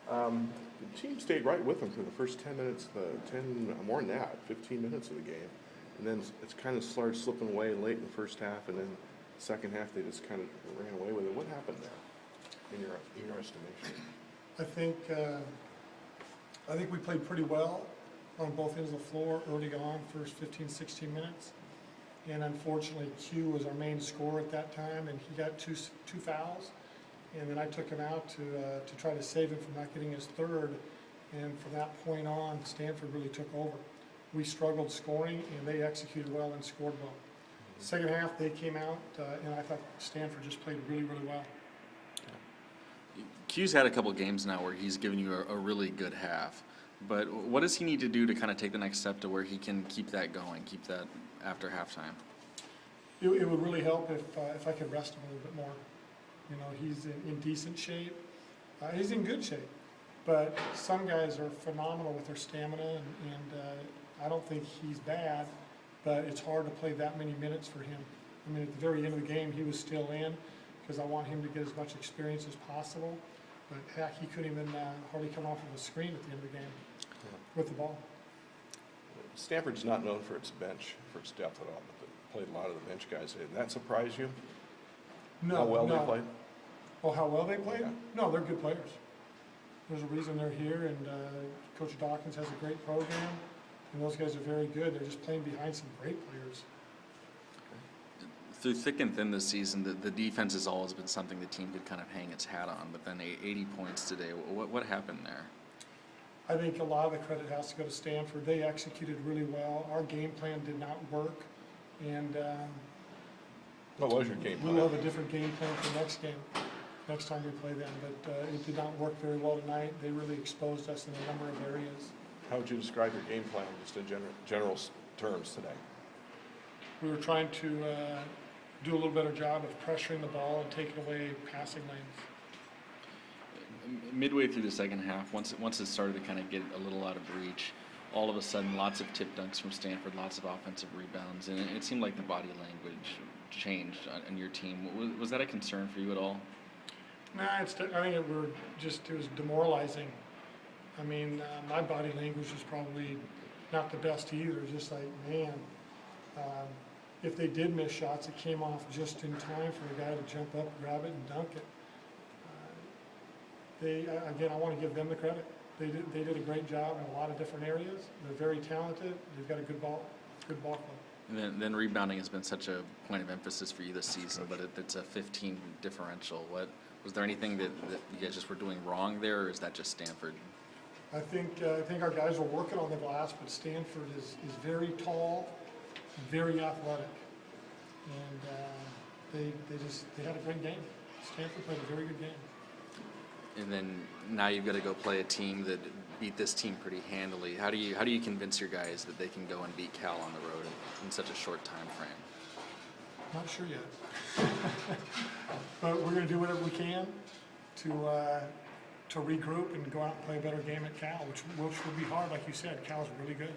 The team stayed right with them for the first 10 minutes, more than that, 15 minutes of the game. And then it's kind of started slipping away late in the first half, and then the second half they just kind of ran away with it. What happened there, in your estimation? I think we played pretty well on both ends of the floor early on, first 15, 16 minutes. And unfortunately, Q was our main scorer at that time, and he got two fouls. And then I took him out to try to save him from not getting his third. And from that point on, Stanford really took over. We struggled scoring, and they executed well and scored well. Second half, they came out, and I thought Stanford just played really, really well. Q's had a couple games now where he's given you a really good half. But what does he need to do to kind of take the next step to where he can keep that going, keep that after halftime? It would really help if I could rest him a little bit more. You know, he's in decent shape. He's in good shape. But some guys are phenomenal with their stamina, and I don't think he's bad, but it's hard to play that many minutes for him. I mean, at the very end of the game, he was still in because I want him to get as much experience as possible. But heck, he couldn't even hardly come off of a screen at the end of the game with the ball. Stanford's not known for its bench, for its depth at all, but they played a lot of the bench guys. Did that surprise you? No. How well they played? Oh, how well they played? Yeah. No, they're good players. There's a reason they're here, and Coach Dawkins has a great program, and those guys are very good. They're just playing behind some great players. Through thick and thin this season, the defense has always been something the team could kind of hang its hat on, but then 80 points today. What happened there? I think a lot of the credit has to go to Stanford. They executed really well. Our game plan did not work, and What was your game plan? we'll have a different game plan for next time we play them, but it did not work very well tonight. They really exposed us in a number of areas. How would you describe your game plan just in general terms today? We were trying to do a little better job of pressuring the ball and taking away passing lanes. Midway through the second half, once it started to kind of get a little out of reach, all of a sudden lots of tip dunks from Stanford, lots of offensive rebounds, and it seemed like the body language changed on your team. Was that a concern for you at all? Nah, I think it was demoralizing. I mean, my body language was probably not the best either. Just like, man, if they did miss shots, it came off just in time for a guy to jump up, grab it, and dunk it. Again, I want to give them the credit. They did a great job in a lot of different areas. They're very talented. They've got a good ball club. And then rebounding has been such a point of emphasis for you this season, but it's a 15 differential. Was there anything that you guys just were doing wrong there, or is that just Stanford? I think our guys are working on the glass, but Stanford is very tall, very athletic, and they had a great game. Stanford played a very good game. And then now you've got to go play a team that beat this team pretty handily. How do you convince your guys that they can go and beat Cal on the road in such a short time frame? Not sure yet, but we're going to do whatever we can to regroup and go out and play a better game at Cal, which will be hard, like you said. Cal's really good.